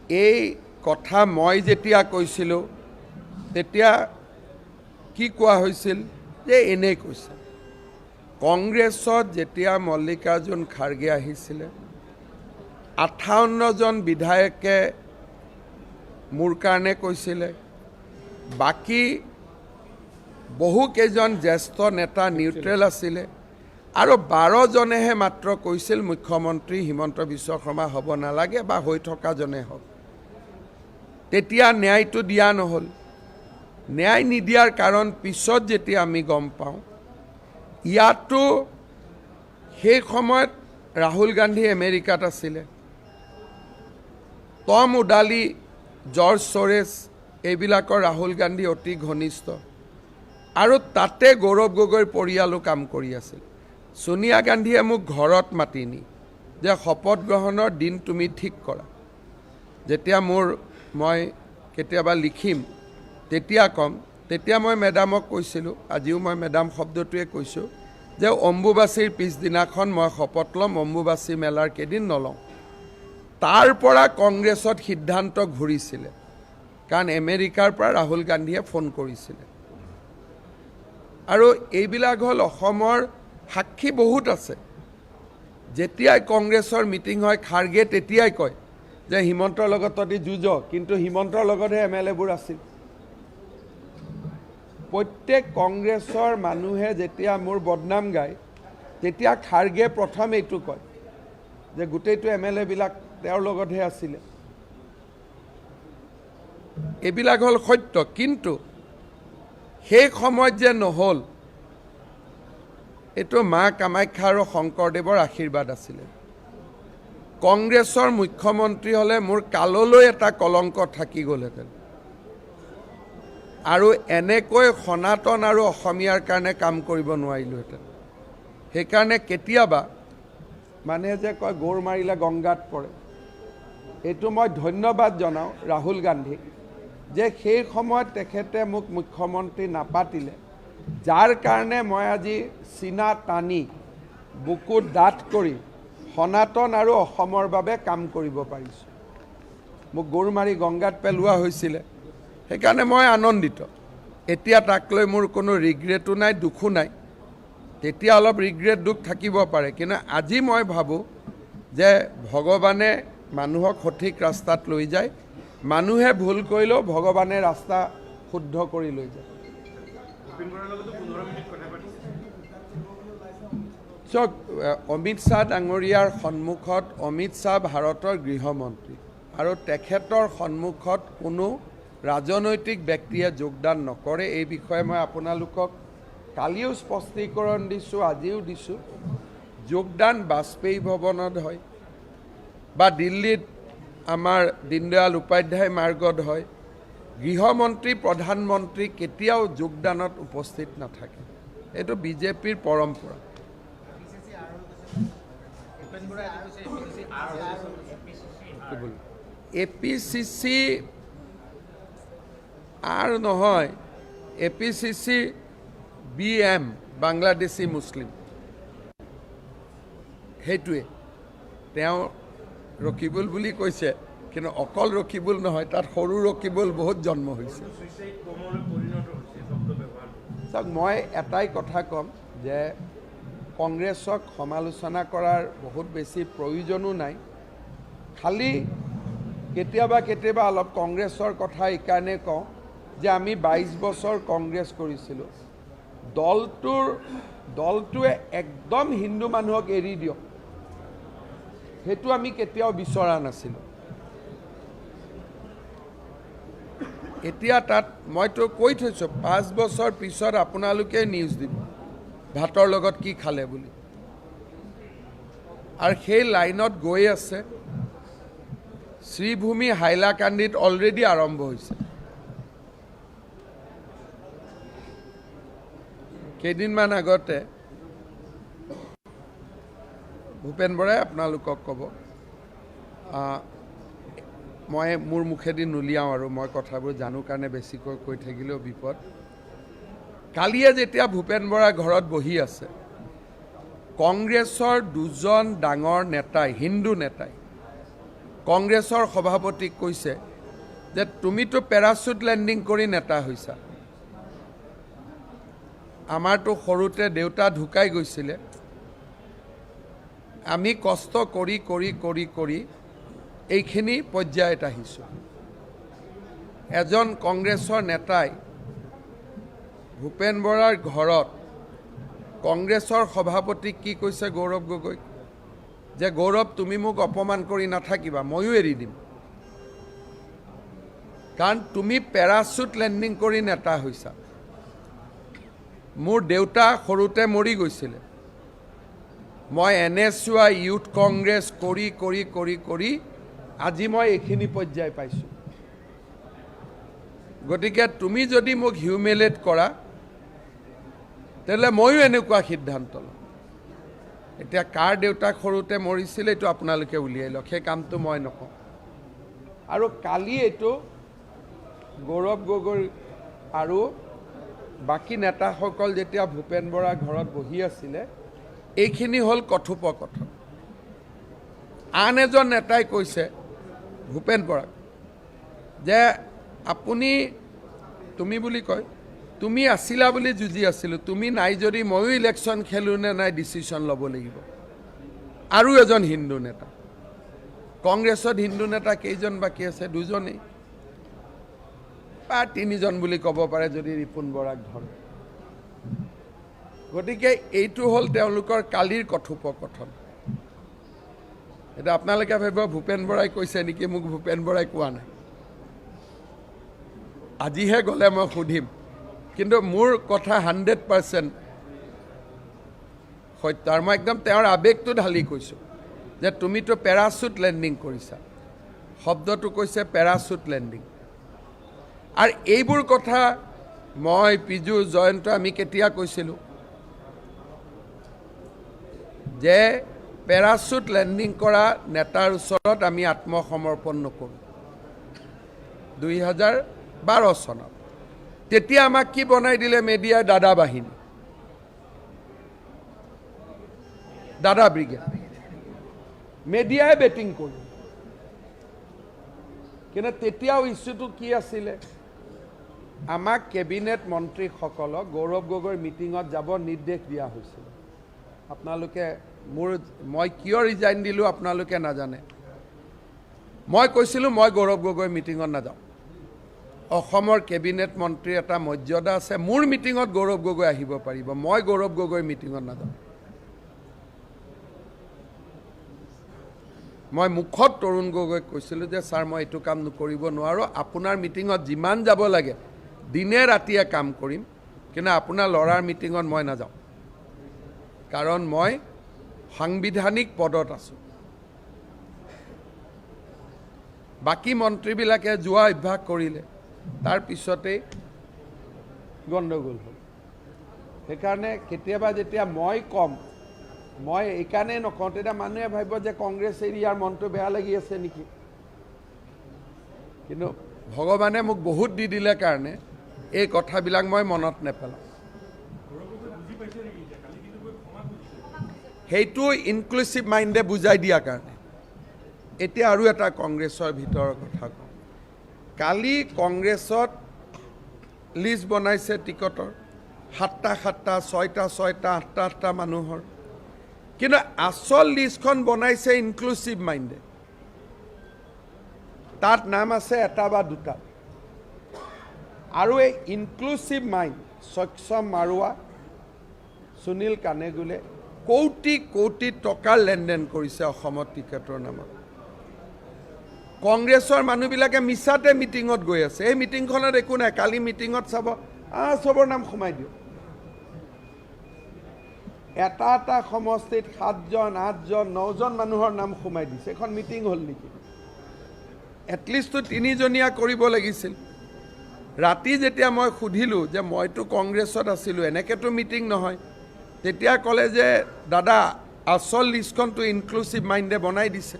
এই কথা মই যেতিয়া কৈছিলোঁ তেতিয়া কি কোৱা হৈছিল যে এনেই কৈছে। কংগ্ৰেছত যেতিয়া মল্লিকাৰ্জুন খাৰ্গে আহিছিলে 58জন বিধায়কে মোৰ কাৰণে কৈছিলে, বাকী বহুকেইজন জ্যেষ্ঠ নেতা নিউট্ৰেল আছিলে আৰু 12জনেহে মাত্ৰ কৈছিল মুখ্যমন্ত্ৰী হিমন্ত বিশ্ব শৰ্মা হ'ব নালাগে বা হৈ থকাজনে হওক। তেতিয়া ন্যায়টো দিয়া নহ'ল। ন্যায় নিদিয়াৰ কাৰণ পিছত যেতিয়া আমি গম পাওঁ, ইয়াতো সেই সময়ত ৰাহুল গান্ধী আমেৰিকাত আছিলে, টম ওডালি, জৰ্জ ছৰেছ এইবিলাকৰ ৰাহুল গান্ধী অতি ঘনিষ্ঠ আৰু তাতে গৌৰৱ গগৈৰ পৰিয়ালো কাম কৰি আছিল। সোনিয়া গান্ধীয়ে মোক ঘৰত মাতি নি যে শপত গ্ৰহণৰ দিন তুমি ঠিক কৰা। যেতিয়া মই কেতিয়াবা লিখিম তেতিয়া ক'ম, তেতিয়া মই মেডামক কৈছিলোঁ, আজিও মই মেডাম শব্দটোৱে কৈছোঁ যে অম্বুবাচীৰ পিছদিনাখন মই শপত ল'ম, অম্বুবাচী মেলাৰ কেইদিন নলওঁ। তাৰ পৰা কংগ্ৰেছত সিদ্ধান্ত ঘূৰিছিলে, কাৰণ আমেৰিকাৰ পৰা ৰাহুল গান্ধীয়ে ফোন কৰিছিলে। আৰু এইবিলাক হ'ল অসমৰ সাক্ষী বহুত আছে। যেতিয়াই কংগ্ৰেছৰ মিটিং হয় খাৰ্গে তেতিয়াই কয় যে হিমন্তৰ লগত তহঁতি যুঁজ, কিন্তু হিমন্তৰ লগতহে MLA-বোৰ আছিল। প্ৰত্যেক কংগ্ৰেছৰ মানুহে যেতিয়া মোৰ বদনাম গায় তেতিয়া খাৰ্গে প্ৰথম এইটো কয় যে গোটেইটো MLA-বিলাক তেওঁৰ লগতহে আছিলে। এইবিলাক হ'ল সত্য, কিন্তু সেই সময়ত যে নহ'ল এইটো মা কামাখ্যা আৰু শংকৰদেৱৰ আশীৰ্বাদ আছিলে। কংগ্ৰেছৰ মুখ্যমন্ত্ৰী হ'লে মোৰ কাললৈ এটা কলংক থাকি গ'লহেঁতেন আৰু এনেকৈ সনাতন আৰু অসমীয়াৰ কাৰণে কাম কৰিব নোৱাৰিলোহেঁতেন। সেইকাৰণে কেতিয়াবা মানুহে যে কয় গৌৰ মাৰিলে গংগাত পৰে, এইটো মই ধন্যবাদ জনাওঁ ৰাহুল গান্ধীক যে সেই সময়ত তেখেতে মোক মুখ্যমন্ত্ৰী নাপাতিলে, যাৰ কাৰণে মই আজি চিনা টানি বুকুত ডাঠ কৰি সনাতন আৰু অসমৰ বাবে কাম কৰিব পাৰিছোঁ। মোক গৌৰ মাৰি গংগাত পেলোৱা হৈছিলে, সেইকাৰণে মই আনন্দিত। এতিয়া তাক লৈ মোৰ কোনো ৰিগ্ৰেটো নাই, দুখো নাই। তেতিয়া অলপ ৰিগ্ৰেট দুখ থাকিব পাৰে, কিন্তু আজি মই ভাবোঁ যে ভগৱানে মানুহক সঠিক ৰাস্তাত লৈ যায়। মানুহে ভুল কৰিলেও ভগৱানে ৰাস্তা শুদ্ধ কৰি লৈ যায়। চাওক, অমিত শ্বাহ ডাঙৰীয়াৰ সন্মুখত অমিত শ্বাহ ভাৰতৰ গৃহমন্ত্ৰী আৰু তেখেতৰ সন্মুখত কোনো ৰাজনৈতিক ব্যক্তিয়ে যোগদান নকৰে। এই বিষয়ে মই আপোনালোকক কালিও স্পষ্টীকৰণ দিছোঁ, আজিও দিছোঁ। যোগদান বাজপেয়ী ভৱনত হয় বা দিল্লীত আমাৰ দীনদয়াল উপাধ্যায় মাৰ্গত হয়। গৃহমন্ত্ৰী প্ৰধানমন্ত্ৰী কেতিয়াও যোগদানত উপস্থিত নাথাকে। এইটো বিজেপিৰ পৰম্পৰা। APCC আৰু নহয়, APCC BM বাংলাদেশী মুছলিম, সেইটোৱে। তেওঁ ৰকিবুল বুলি কৈছে, কিন্তু অকল ৰকিবুল নহয়, তাত সৰু ৰকিবুল বহুত জন্ম হৈছে। চাওক, মই এটাই কথা ক'ম যে কংগ্ৰেছক সমালোচনা কৰাৰ বহুত বেছি প্ৰয়োজনো নাই। খালি কেতিয়াবা কেতিয়াবা অলপ কংগ্ৰেছৰ কথা এইকাৰণে কওঁ যে আমি 22 বছৰ কংগ্ৰেছ কৰিছিলোঁ। দলটোৱে একদম হিন্দু মানুহক এৰি দিয়ক, সেইটো আমি কেতিয়াও বিচৰা নাছিলোঁ। এতিয়া তাত মইতো কৈ থৈছোঁ 5 বছৰ পিছত আপোনালোকে নিউজ দিব ভাতৰ লগত কি খালে বুলি, আৰু সেই লাইনত গৈ আছে। শ্ৰীভূমি হাইলাকান্দিত অলৰেডি আৰম্ভ হৈছে। কেইদিনমান আগতে ভূপেন বৰাই আপোনালোকক ক'ব, মই মোৰ মুখেদি নুলিয়াওঁ আৰু মই কথাবোৰ জানো কাৰণে বেছিকৈ কৈ থাকিলেও বিপদ। কালিয়ে যেতিয়া ভূপেন বৰা ঘৰত বহি আছে, কংগ্ৰেছৰ 2জন ডাঙৰ নেতাই, হিন্দু নেতাই কংগ্ৰেছৰ সভাপতিক কৈছে যে তুমিতো পেৰাচুট লেণ্ডিং কৰি নেতা হৈছা। আমাৰতো সৰুতে দেউতা ঢুকাই গৈছিলে, আমি কষ্ট কৰি কৰি কৰি কৰি এইখিনি পৰ্যায়ত আহিছোঁ। এজন কংগ্ৰেছৰ নেতাই ভূপেন বৰাৰ ঘৰত কংগ্ৰেছৰ সভাপতিক কি কৈছে গৌৰৱ গগৈক, যে গৌৰৱ তুমি মোক অপমান কৰি নাথাকিবা, ময়ো এৰি দিম, কাৰণ তুমি পেৰাচুট লেণ্ডিং কৰি নেতা হৈছা। মোৰ দেউতা সৰুতে মৰি গৈছিলে, মই NSY ইউথ কংগ্ৰেছ কৰি কৰি কৰি কৰি আজি মই এইখিনি পৰ্যায় পাইছোঁ। গতিকে তুমি যদি মোক হিউমিলেট কৰা তেতিয়াহ'লে ময়ো এনেকুৱা সিদ্ধান্ত লম। এতিয়া কাৰ দেউতাক সৰুতে মৰিছিলে এইটো আপোনালোকে উলিয়াই লওক, সেই কামটো মই নকওঁ। আৰু কালি এইটো গৌৰৱ গগৈ আৰু বাকী নেতাসকল যেতিয়া ভূপেন বৰাৰ ঘৰত বহি আছিলে, এইখিনি হ'ল কথোপকথন। আন এজন নেতাই কৈছে ভূপেন বৰাক যে আপুনি, তুমি বুলি কয়, তুমি আছিলা বুলি যুঁজি আছিলোঁ, তুমি নাই যদি ময়ো ইলেকশ্যন খেলোঁ নে নাই ডিচিশ্যন ল'ব লাগিব। আৰু এজন হিন্দু নেতা, কংগ্ৰেছত হিন্দু নেতা কেইজন বাকী আছে? দুজনেই বা তিনিজন বুলি ক'ব পাৰে যদি ৰিপুণ বৰাক ধৰে। গতিকে এইটো হ'ল তেওঁলোকৰ কালিৰ কথোপকথন। এতিয়া আপোনালোকে ভাবিব ভূপেন বৰাই কৈছে নেকি, মোক ভূপেন বৰাই কোৱা নাই। আজিহে গ'লে মই সুধিম, কিন্তু মোৰ কথা 100% সত্য। আৰু মই একদম তেওঁৰ আৱেগটো ঢালি কৈছোঁ যে তুমিতো পেৰাচুট লেণ্ডিং কৰিছা, শব্দটো কৈছে পেৰাচুট লেণ্ডিং। আৰু এইবোৰ কথা মই, পিজু, জয়ন্ত আমি কেতিয়া কৈছিলোঁ যে পেৰাচুট লেণ্ডিং কৰা নেতাৰ ওচৰত আমি আত্মসমৰ্পণ নকৰোঁ। 2012 চনত তেতিয়া আমাক কি বনাই দিলে মেডিয়াই? দাদা বাহিনী, দাদা ব্ৰিগেড, মেডিয়াই বেটিং কৰি। কিন্তু তেতিয়াও ইছ্যুটো কি আছিলে? আমাক কেবিনেট মন্ত্ৰীসকলক গৌৰৱ গগৈৰ মিটিঙত যাব নিৰ্দেশ দিয়া হৈছিল। আপোনালোকে মই কিয় ৰিজাইন দিলোঁ আপোনালোকে নাজানে। মই কৈছিলোঁ মই গৌৰৱ গগৈৰ মিটিঙত নাযাওঁ। অসমৰ কেবিনেট মন্ত্ৰীৰ এটা মৰ্যাদা আছে, মোৰ মিটিঙত গৌৰৱ গগৈ আহিব পাৰিব, মই গৌৰৱ গগৈৰ মিটিঙত নাযাওঁ। মই মুখত তৰুণ গগৈক কৈছিলোঁ যে ছাৰ মই এইটো কাম কৰিব নোৱাৰোঁ, আপোনাৰ মিটিঙত যিমান যাব লাগে দিনে ৰাতিয়ে কাম কৰিম, কিন্তু আপোনাৰ ল'ৰাৰ মিটিঙত মই নাযাওঁ, কাৰণ মই সাংবিধানিক পদত আছোঁ। বাকী মন্ত্ৰীবিলাকে যোৱা অভ্যাস কৰিলে, তাৰ পিছতেই গণ্ডগোল হ'ল। সেইকাৰণে কেতিয়াবা যেতিয়া মই কম, মই এইকাৰণেই নকওঁ, তেতিয়া মানুহে ভাবিব যে কংগ্ৰেছ এৰি ইয়াৰ মনটো বেয়া লাগি আছে নেকি। কিন্তু ভগৱানে মোক বহুত দি দিলে কাৰণে এই কথাবিলাক মই মনত নেপেলাওঁ। সেইটো ইনক্লুচিভ মাইণ্ডে বুজাই দিয়াৰ কাৰণে। এতিয়া আৰু এটা কংগ্ৰেছৰ ভিতৰৰ কথা কওঁ। কালি কংগ্ৰেছত লিষ্ট বনাইছে টিকটৰ, 7টা 6টা 8টা মানুহৰ, কিন্তু আচল লিষ্টখন বনাইছে ইনক্লুচিভ মাইণ্ডে। তাত নাম আছে এটা বা দুটা। আৰু এই ইনক্লুচিভ মাইণ্ড সক্ষম মাৰুৱা, সুনীল কানেগুলে কোটি কোটি টকাৰ লেনদেন কৰিছে অসমত টিকেটৰ নামত। কংগ্ৰেছৰ মানুহবিলাকে মিছাতে মিটিঙত গৈ আছে। এই মিটিংখনত একো নাই, কালি মিটিঙত চাব চবৰ নাম সোমাই দিয়ক। এটা এটা সমষ্টিত 7জন 8জন 9জন মানুহৰ নাম সোমাই দিছে। এখন মিটিং হ'ল নেকি? এটলিষ্টটো 3জনীয়া কৰিব লাগিছিল। ৰাতি যেতিয়া মই সুধিলোঁ যে মইতো কংগ্ৰেছত আছিলোঁ, এনেকৈতো মিটিং নহয়, তেতিয়া ক'লে যে দাদা আচল লিষ্টখনটো ইনক্লুচিভ মাইণ্ডে বনাই দিছে।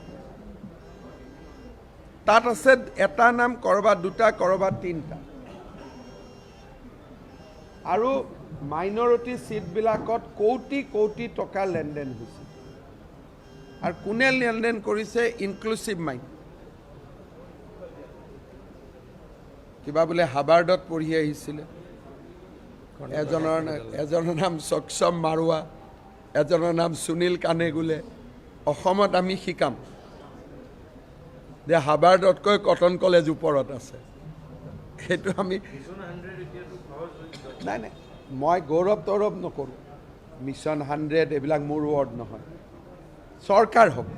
তাত আছে এটা নাম, ক'ৰবাত দুটা, ক'ৰবাত 3টা। আৰু মাইনৰিটি ছিটবিলাকত কোটি কোটি টকা লেনদেন হৈছে। আৰু কোনে লেনদেন কৰিছে? Inclusive mind. কিবা বোলে হাৰ্ভাৰ্ডত পঢ়ি আহিছিলে, এজনৰ নাম চক্ষম মাৰুৱা, এজনৰ নাম সুনীল কানেগুলে। অসমত আমি শিকাম যে হাৰ্ভাৰ্ডতকৈ কটন কলেজ ওপৰত আছে। সেইটো আমি নাই নাই, মই গৌৰৱ তৌৰৱ নকৰোঁ। মিছন 100 এইবিলাক মোৰ ৱৰ্ড নহয়, চৰকাৰ হ'ব।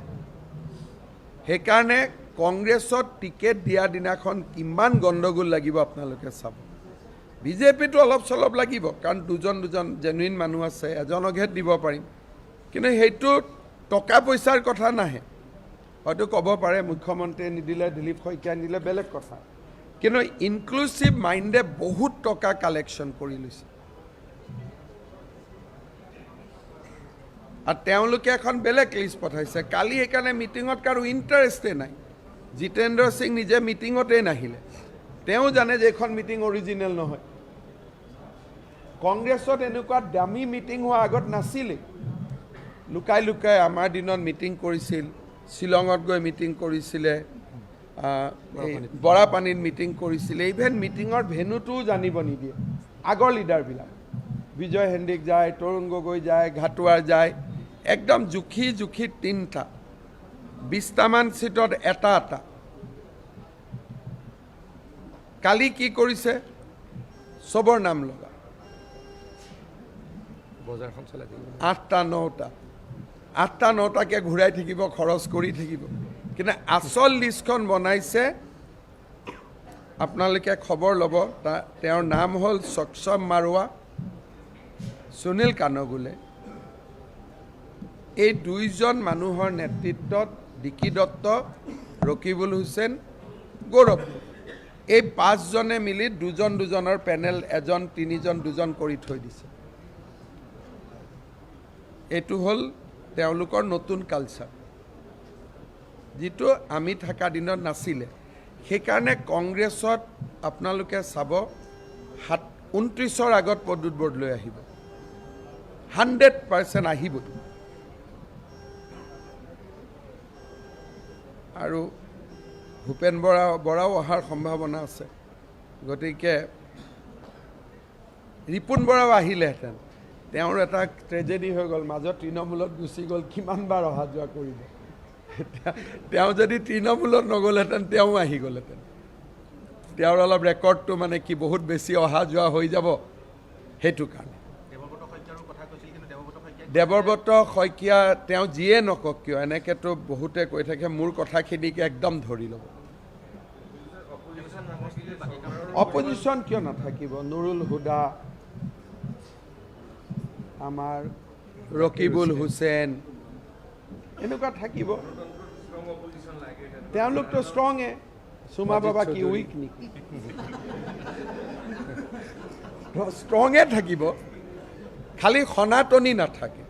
সেইকাৰণে কংগ্ৰেছত টিকেট দিয়া দিনাখন কিমান গণ্ডগোল লাগিব আপোনালোকে চাব। বিজেপিটো অলপ চলপ লাগিব, কাৰণ দুজন জেনুইন মানুহ আছে, এজনকহে দিব পাৰিম। কিন্তু সেইটো টকা পইচাৰ কথা নাহে। হয়তো ক'ব পাৰে মুখ্যমন্ত্ৰীয়ে নিদিলে, দিলীপ শইকীয়াই নিদিলে, বেলেগ কথা। কিন্তু ইনক্লুচিভ মাইণ্ডে বহুত টকা কালেকশ্যন কৰি লৈছে। আৰু তেওঁলোকে এখন বেলেগ লিষ্ট পঠাইছে। কালি সেইকাৰণে মিটিঙত কাৰো ইণ্টাৰেষ্টেই নাই। জিতেন্দ্ৰ সিং নিজে মিটিঙতেই নাহিলে। তেওঁ জানে যে এইখন মিটিং অৰিজিনেল নহয়। কংগ্ৰেছত এনেকুৱা দামী মিটিং হোৱা আগত নাছিলেই। লুকাই লুকাই আমাৰ দিনত মিটিং কৰিছিল, শ্বিলঙত গৈ মিটিং কৰিছিলে, বৰাপানীত মিটিং কৰিছিলে। ইভেন মিটিঙৰ ভেনুটোও জানিব নিদিয়ে আগৰ লিডাৰবিলাক। বিজয় হেণ্ডিক যায়, তৰুণ গগৈ যায়, ঘাটুৱাৰ যায়, একদম জুখি জুখি 3টা, 20টামান চিটত এটা। কালি কি কৰিছে, চবৰ নাম লগা, 8টা 9টাকে ঘূৰাই থাকিব, খৰচ কৰি থাকিব। কিন্তু আচল লিষ্টখন বনাইছে, আপোনালোকে খবৰ ল'ব। তেওঁৰ নাম হ'ল চক্ষম মাৰুৱা, সুনীল কানগুলে। এই 2জন মানুহৰ নেতৃত্বত ডিকি দত্ত, ৰকিবুল হুছেইন, গৌৰৱ, এই 5জনে মিলি দুজনৰ পেনেল, 1 3জন 2জন কৰি থৈ দিছে। এইটো হ'ল তেওঁলোকৰ নতুন কালচাৰ, যিটো আমি থকা দিনত নাছিলে। সেইকাৰণে কংগ্ৰেছত আপোনালোকে চাব 29ৰ আগত প্ৰদ্যুৎ বৰদলৈ আহিব, 100% আহিব। আৰু ভূপেন বৰাও অহাৰ সম্ভাৱনা আছে। গতিকে ৰিপুণ বৰাও আহিলেহেঁতেন, তেওঁৰ এটা ট্ৰেজেডি হৈ গ'ল, মাজত তৃণমূলত গুচি গ'ল, কিমানবাৰ অহা যোৱা কৰিব। তেওঁ যদি তৃণমূলত নগ'লহেঁতেন তেওঁ আহি গ'লহেঁতেন। তেওঁৰ অলপ ৰেকৰ্ডটো মানে কি বহুত বেছি অহা যোৱা হৈ যাব, সেইটো কাৰণে। দেৱব্ৰত শইকীয়া তেওঁ যিয়ে নকওক কিয়, এনেকৈতো বহুতে কৈ থাকে, মোৰ কথাখিনিকে একদম ধৰি ল'ব। অপজিশ্যন কিয় নাথাকিব? নুৰুল হুদা, আমাৰ ৰকিবুল হুছেইন, এনেকুৱা থাকিব। তেওঁলোকতো ষ্ট্ৰঙে। সুমা বাবা কি উইক নেকি? ষ্ট্ৰঙে থাকিব, খালি সনাতনী নাথাকে।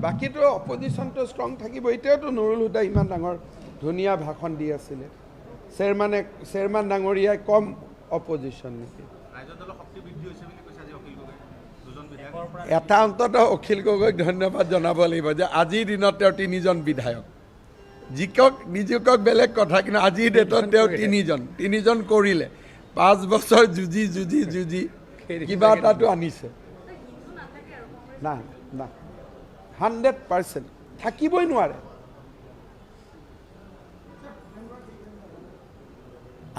বাকীতো অপজিশ্যনটো ষ্ট্ৰং থাকিব। এতিয়াওতো নুৰুল হুদা ইমান ডাঙৰ ধুনীয়া ভাষণ দি আছিলে। চেয়াৰমেন ডাঙৰীয়াই কম অপজিশ্যন নেকি? এটা অন্তত অখিল গগৈক ধন্যবাদ জনাব লাগিব যে আজিৰ দিনত তেওঁ 3জন বিধায়ক। যিকক নিজকক বেলেগ কথা, কিন্তু আজিৰ ডেটত তেওঁ 3জন কৰিলে। 5 বছৰ যুঁজি কিবা এটাতো আনিছে। না 100% থাকিবই নোৱাৰে।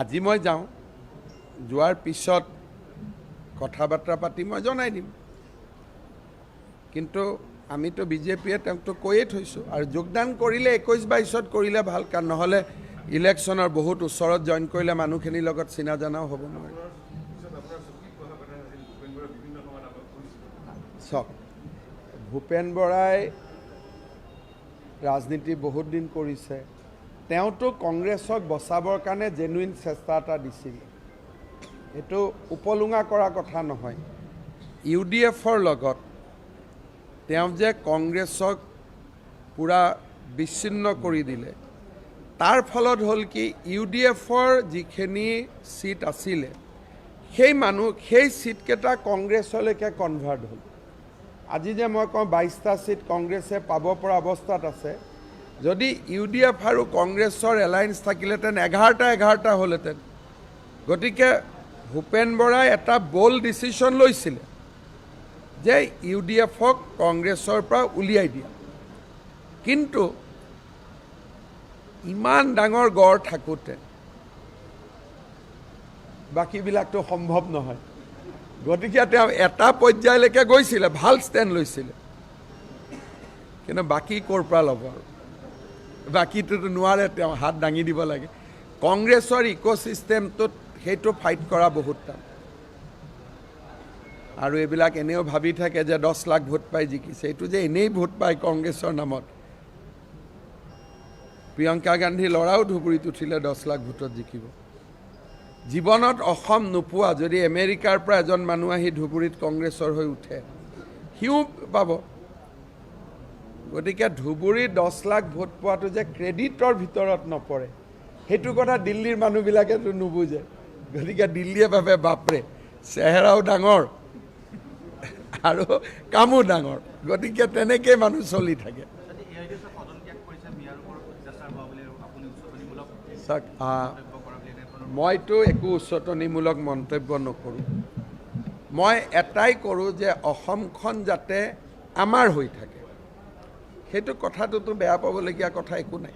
আজি মই যাওঁ, যোৱাৰ পিছত কথা বাৰ্তা পাতি মই জনাই দিম। কিন্তু আমিতো বিজেপিয়ে তেওঁকতো কৈয়ে থৈছোঁ। আৰু যোগদান কৰিলে 21-22ত কৰিলে ভাল, কাৰণ নহ'লে ইলেকশ্যনৰ বহুত ওচৰত জইন কৰিলে মানুহখিনিৰ লগত চিনা জনাও হ'ব নোৱাৰে। চাওক, ভূপেন বৰাই ৰাজনীতি বহুত দিন কৰিছে। তেওঁতো কংগ্ৰেছক বচাবৰ কাৰণে জেনুইন চেষ্টা এটা দিছিল। এইটো উপলুঙা কৰা কথা নহয়। UDFৰ লগত তেওঁ যে কংগ্ৰেছক পূৰা বিচ্ছিন্ন কৰি দিলে, তাৰ ফলত হ'ল কি, UDFৰ যিখিনি চিট আছিলে, সেই চিটকেইটা কংগ্ৰেছলৈকে কনভাৰ্ট হ'ল। আজি যে মই কওঁ 22টা চিট কংগ্ৰেছে পাব পৰা অৱস্থাত আছে, যদি UDF আৰু কংগ্ৰেছৰ এলায়েন্স থাকিলেহেঁতেন 11টা হ'লহেঁতেন। গতিকে ভূপেন বৰাই এটা বল্ড ডিচিশ্যন লৈছিলে যে UDFক কংগ্ৰেছৰ পৰা উলিয়াই দিয়া। কিন্তু ইমান ডাঙৰ গড় থাকোঁতে বাকীবিলাকতো সম্ভৱ নহয়। গতিকে তেওঁ এটা পৰ্যায়লৈকে গৈছিলে, ভাল ষ্টেণ্ড লৈছিলে, কিন্তু বাকী ক'ৰ পৰা ল'ব আৰু বাকীটোতো নোৱাৰে, তেওঁ হাত দাঙি দিব লাগে। কংগ্ৰেছৰ ইক'ছিষ্টেমটোত সেইটো ফাইট কৰা বহুত টান। আৰু এইবিলাক এনেও ভাবি থাকে যে 10 লাখ ভোট পাই জিকিছে, এইটো যে এনেই ভোট পায় কংগ্ৰেছৰ নামত। প্ৰিয়ংকা গান্ধীৰ ল'ৰাও ধুবুৰীত উঠিলে 10 লাখ ভোটত জিকিব। জীৱনত অসম নোপোৱা যদি আমেৰিকাৰ পৰা এজন মানুহ আহি ধুবুৰীত কংগ্ৰেছৰ হৈ উঠে, সিও পাব। গতিকে ধুবুৰীত 10 লাখ ভোট পোৱাটো যে ক্ৰেডিটৰ ভিতৰত নপৰে, সেইটো কথা দিল্লীৰ মানুহবিলাকেতো নুবুজে। গতিকে দিল্লীয়ে ভাবে বাপৰে চেহেৰাও ডাঙৰ আৰু কামো ডাঙৰ, গতিকে তেনেকৈ মানুহ চলি থাকে। চাওক, মইতো একো উচতনিমূলক মন্তব্য নকৰোঁ। মই এটাই কৰোঁ যে অসমখন যাতে আমাৰ হৈ থাকে, সেইটো কথাটোতো বেয়া পাবলগীয়া কথা একো নাই।